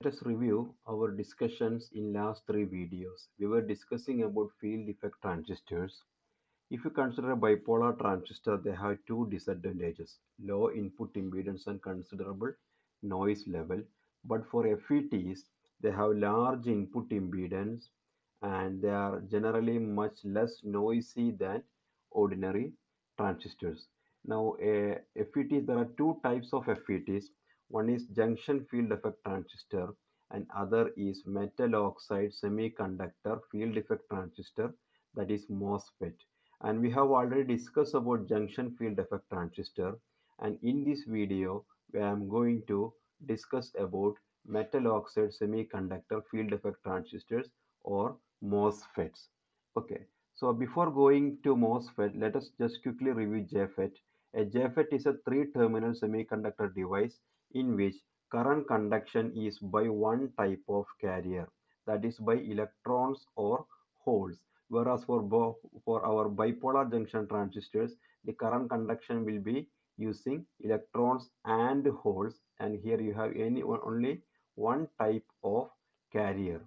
Let us review our discussions in last three videos. We were discussing about field effect transistors. If you consider a bipolar transistor, they have two disadvantages: low input impedance and considerable noise level. But for FETs, they have large input impedance and they are generally much less noisy than ordinary transistors. Now, FETs, there are two types of FETs. One is junction field effect transistor and other is metal oxide semiconductor field effect transistor, that is MOSFET. And we have already discussed about junction field effect transistor, and in this video I am going to discuss about metal oxide semiconductor field effect transistors or MOSFETs. Okay, so before going to MOSFET, let us just quickly review JFET. A JFET is a three-terminal semiconductor device in which current conduction is by one type of carrier, that is by electrons or holes, whereas for our bipolar junction transistors, the current conduction will be using electrons and holes, and here you have only one type of carrier.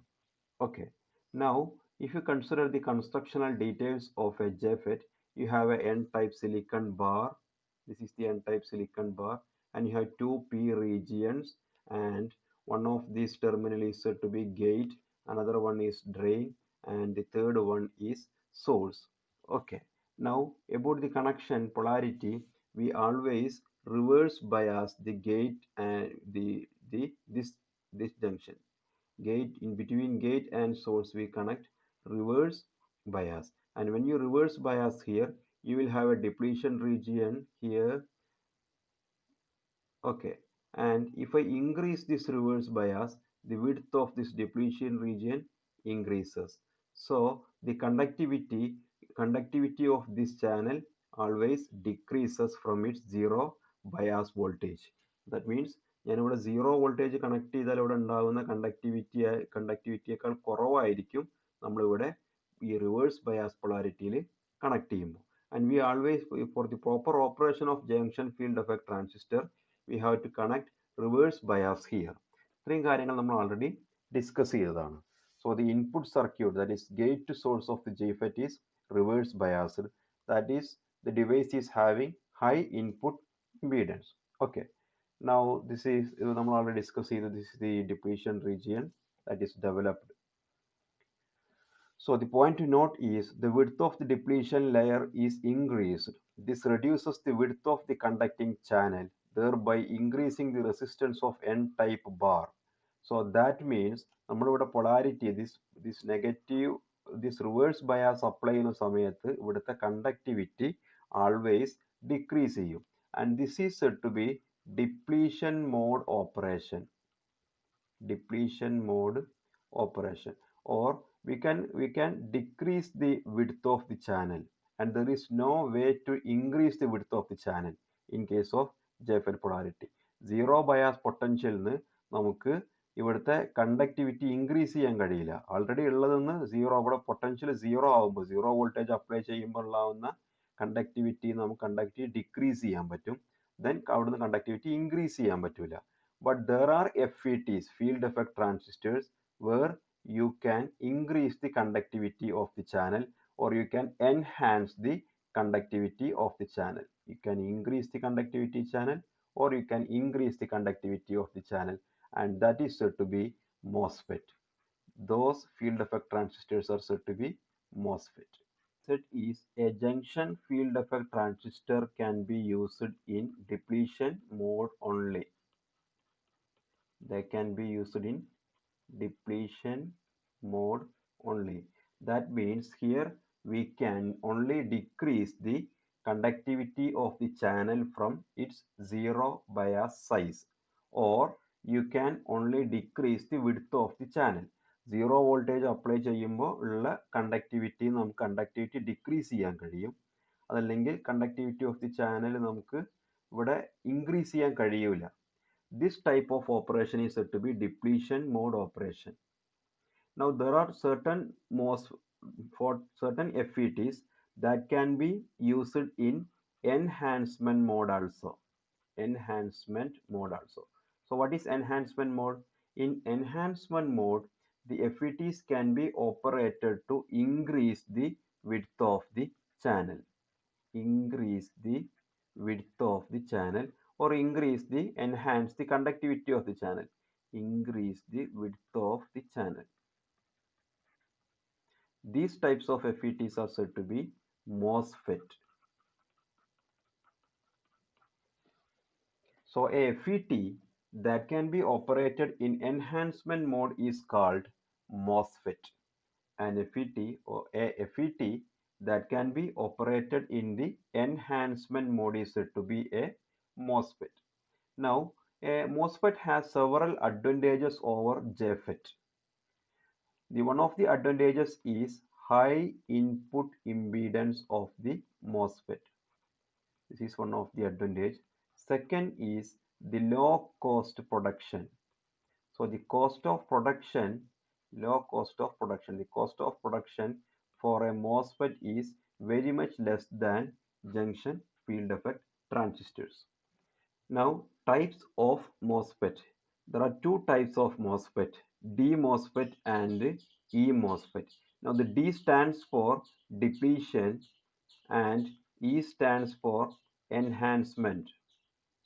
Okay, now if you consider the constructional details of a JFET, you have a N-type silicon bar. This is the N-type silicon bar, and you have two P regions, and one of these terminal is said to be gate, another one is drain, and the third one is source. Okay, now about the connection polarity, we always reverse bias the gate and the this junction. Gate, in between gate and source we connect reverse bias, and when you reverse bias here, you will have a depletion region here. Okay, and if I increase this reverse bias, the width of this depletion region increases, so the conductivity of this channel always decreases from its zero bias voltage. That means ഞാനിവിടെ zero voltage connect ചെയ്താൽ ഇവിടെ ഉണ്ടാകുന്ന കണ്ടക്ടിവിറ്റിയേക്കാൾ കുറവായിരിക്കും നമ്മളിവിടെ ഈ reverse bias പൊളാരിറ്റിയിൽ connect ചെയ്യുമ്പോൾ. And we always, for the proper operation of junction field effect transistor, we have to connect reverse bias here. ഇത്രയും കാര്യങ്ങൾ നമ്മൾ already discuss ചെയ്തതാണ്. So the input circuit, that is gate to source of the JFET, is reverse biased. That is, the device is having high input impedance. Okay, now this is നമ്മൾ already discuss ചെയ്തത്. This is the depletion region that is developed. So the point to note is the width of the depletion layer is increased. This reduces the width of the conducting channel, thereby increasing the resistance of N-type bar. So that means നമ്മളിവിടെ polarity, this negative, this reverse bias apply ചെയ്യുന്ന സമയത്ത് ഇവിടുത്തെ conductivity always decrease ചെയ്യും. And this is said to be depletion mode operation. Depletion mode operation, or we can decrease the width of the channel, and there is no way to increase the width of the channel in case of JFET polarity. Zero bias potential നമുക്ക് ഇവിടുത്തെ conductivity increase ചെയ്യാൻ കഴിയില്ല. Already ഉള്ളതെന്ന് zero, അവിടെ potential zero ആകുമ്പോൾ, zero voltage apply ചെയ്യുമ്പോൾ ഉള്ളാവുന്ന conductivity നമുക്ക് conductivity decrease ചെയ്യാൻ പറ്റും. ദെൻ അവിടുന്ന് കണ്ടക്ടിവിറ്റി ഇൻക്രീസ് ചെയ്യാൻ പറ്റില്ല. But there are FETs, field effect transistors, where you can increase the conductivity of the channel, or you can enhance the conductivity of the channel. You can increase the conductivity channel, or you can increase the conductivity of the channel, and that is said to be MOSFET. Those field effect transistors are said to be MOSFET. Set is a junction field effect transistor can be used in depletion mode only. They can be used in depletion mode only. That means here we can only decrease the conductivity of the channel from its zero bias size, or you can only decrease the width of the channel. Zero voltage apply ചെയ്യുമ്പോൾ ഉള്ള conductivity നമുക്ക് conductivity decrease ചെയ്യാൻ കഴിയും. അതല്ലെങ്കിൽ conductivity of the channel നമുക്ക് ഇവിടെ increase ചെയ്യാൻ കഴിയില്ല. This type of operation is said to be depletion mode operation. Now there are certain FETs that can be used in enhancement mode also. Enhancement mode also. So what is enhancement mode? In enhancement mode, the FETs can be operated to increase the width of the channel, increase the width of the channel, or enhance the conductivity of the channel, increase the width of the channel. These types of FETs are said to be MOSFET. So a FET that can be operated in enhancement mode is called MOSFET. An FET or a FET that can be operated in the enhancement mode is said to be a MOSFET. Now, a MOSFET has several advantages over JFET. The one of the advantages is high input impedance of the MOSFET. This is one of the advantage. Second is the low cost production. So the cost of production, low cost of production, the cost of production for a MOSFET is very much less than junction field effect transistors. Now, types of MOSFET. There are two types of MOSFET, D MOSFET and E MOSFET. Now, the D stands for depletion and E stands for enhancement.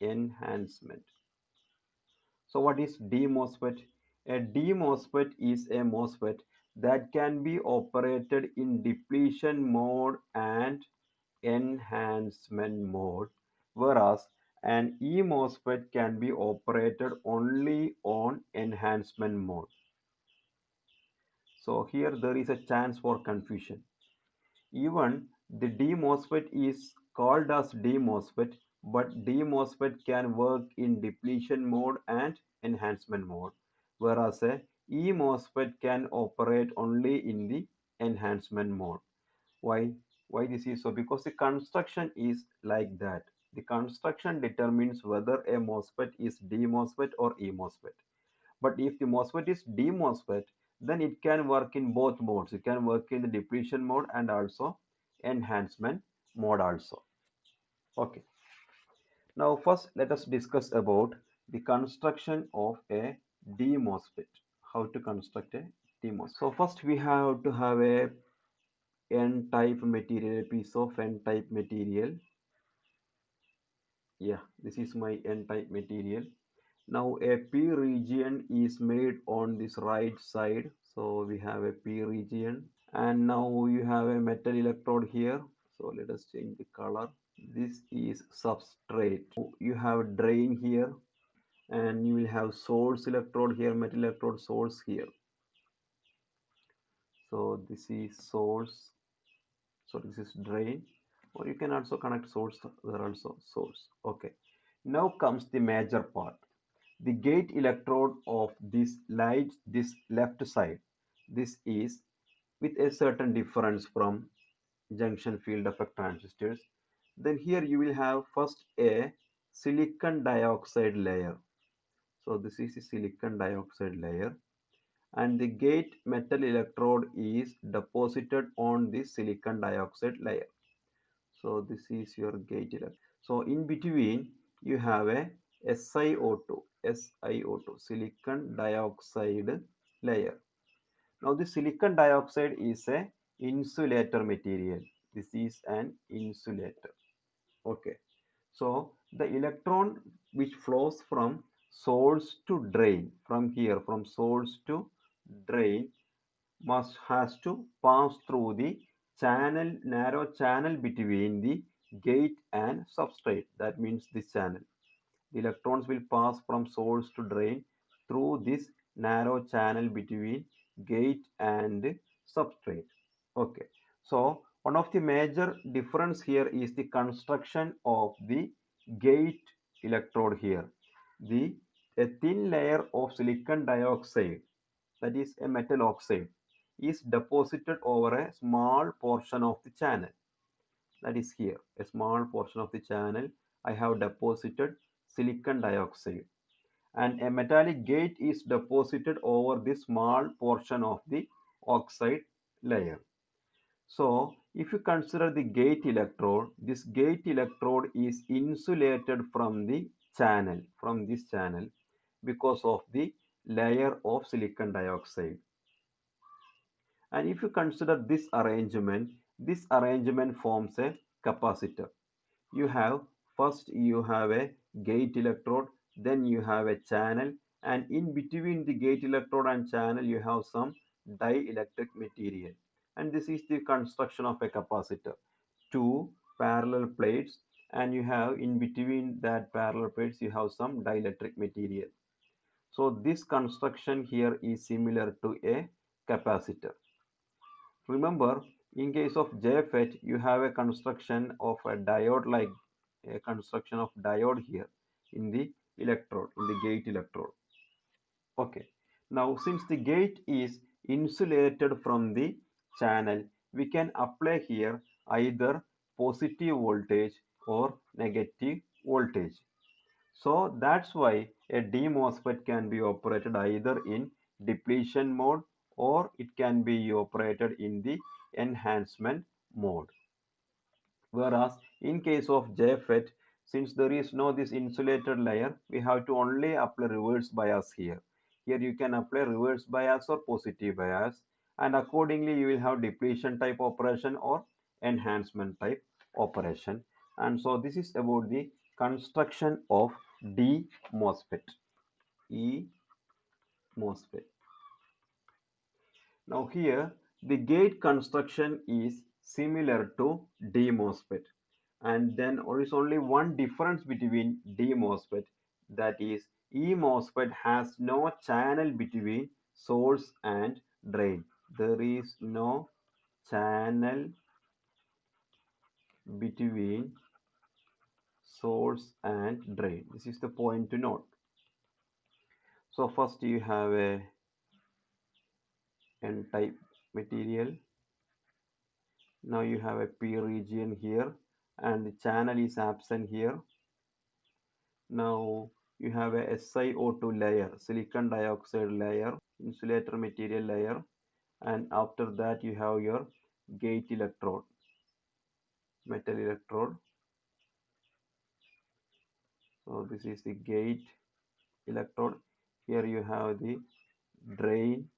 Enhancement. So, what is D MOSFET? A D MOSFET is a MOSFET that can be operated in depletion mode and enhancement mode, whereas an E MOSFET can be operated only on enhancement mode. So here there is a chance for confusion. Even the D MOSFET is called as D MOSFET, but D MOSFET can work in depletion mode and enhancement mode, whereas a E MOSFET can operate only in the enhancement mode. Why? Why this is so? Because the construction is like that. The construction determines whether a MOSFET is D MOSFET or E MOSFET. But if the MOSFET is D MOSFET, then it can work in both modes. It can work in the depletion mode and also enhancement mode also. Okay. Now first let us discuss about the construction of a D MOSFET. How to construct a D MOSFET. So first we have to have a N-type material, a piece of N-type material. Yeah, this is my N-type material. Now a P region is made on this right side. So we have a P region, and now you have a metal electrode here. So let us change the color. This is substrate. You have drain here, and you will have source electrode here, metal electrode source here. So this is source. So this is drain, or you can also connect source there also source. Okay, now comes the major part. The gate electrode of this light, this left side, this is with a certain difference from junction field effect transistors. Then here you will have first a silicon dioxide layer. So this is a silicon dioxide layer, and the gate metal electrode is deposited on this silicon dioxide layer. So this is your gate electrode. So in between you have a SiO2, SiO2, silicon dioxide layer. Now the silicon dioxide is a insulator material. This is an insulator. Okay. So the electron which flows from source to drain, from here, from source to drain, has to pass through the narrow channel between the gate and substrate. That means this channel. The electrons will pass from source to drain through this narrow channel between gate and substrate. Okay. So one of the major difference here is the construction of the gate electrode here. A thin layer of silicon dioxide, that is a metal oxide, is deposited over a small portion of the channel. That is here, a small portion of the channel. I have deposited silicon dioxide, and a metallic gate is deposited over this small portion of the oxide layer. So if you consider the gate electrode, this gate electrode is insulated from the channel, from this channel, because of the layer of silicon dioxide. And if you consider this arrangement forms a capacitor. You have first you have a gate electrode, then you have a channel, and in between the gate electrode and channel you have some dielectric material. And this is the construction of a capacitor. Two parallel plates, and you have in between that parallel plates you have some dielectric material. So this construction here is similar to a capacitor. Remember, in case of JFET, you have a construction of a diode, like a construction of diode here in the electrode, in the gate electrode. Okay. Now, since the gate is insulated from the channel, we can apply here either positive voltage or negative voltage. So that's why a DMOSFET can be operated either in depletion mode or it can be operated in the enhancement mode. Whereas in case of JFET, since there is no this insulated layer, we have to only apply reverse bias here. Here you can apply reverse bias or positive bias, and accordingly you will have depletion type operation or enhancement type operation. And so this is about the construction of D MOSFET, E MOSFET. Now here the gate construction is similar to D MOSFET, and then there is only one difference between D MOSFET, that is E MOSFET has no channel between source and drain. There is no channel between source and drain. This is the point to note. So first you have a N-type material. Now you have a P region here and the channel is absent here. Now you have a SiO2 layer, silicon dioxide layer, insulator material layer, and after that you have your gate electrode, metal electrode. So this is the gate electrode. Here you have the drain.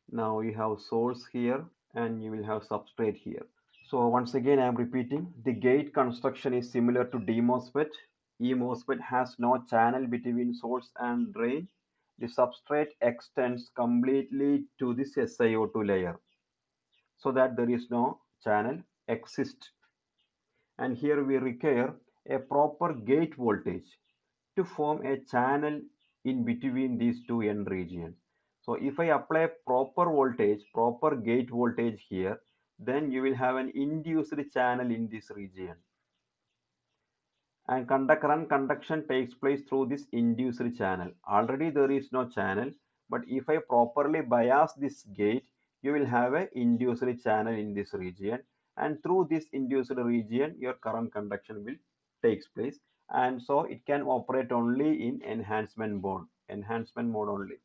Now you have source here and you will have substrate here. So once again I am repeating, the gate construction is similar to D MOSFET. E MOSFET has no channel between source and drain. The substrate extends completely to this SiO2 layer so that there is no channel exist. And here we require a proper gate voltage to form a channel in between these two N regions. So if I apply proper voltage, proper gate voltage here, then you will have an induced channel in this region. And current conduction takes place through this induced channel. Already there is no channel, but if I properly bias this gate, you will have a induced channel in this region, and through this induced region your current conduction will takes place, and so it can operate only in enhancement mode only,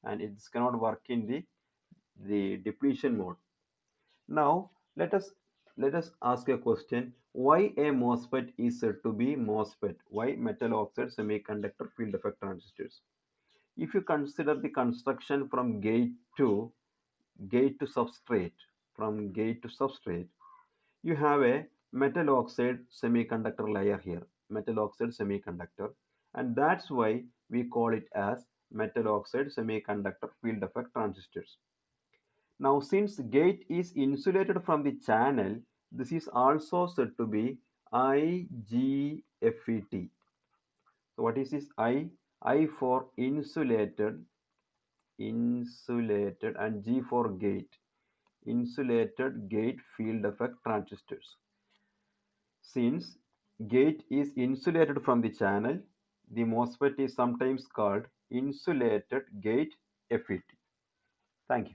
and it cannot work in the depletion mode. Now let us ask a question: why a MOSFET is said to be MOSFET? Why metal oxide semiconductor field effect transistors? If you consider the construction from gate to substrate, from gate to substrate, you have a metal oxide semiconductor layer here, metal oxide semiconductor, and that's why we call it as metal oxide semiconductor field effect transistors. Now, since gate is insulated from the channel, this is also said to be IGFET. So, what is this I? I for insulated, and G for gate, insulated gate field effect transistors. Since gate is insulated from the channel, the MOSFET is sometimes called insulated gate FET. Thank you.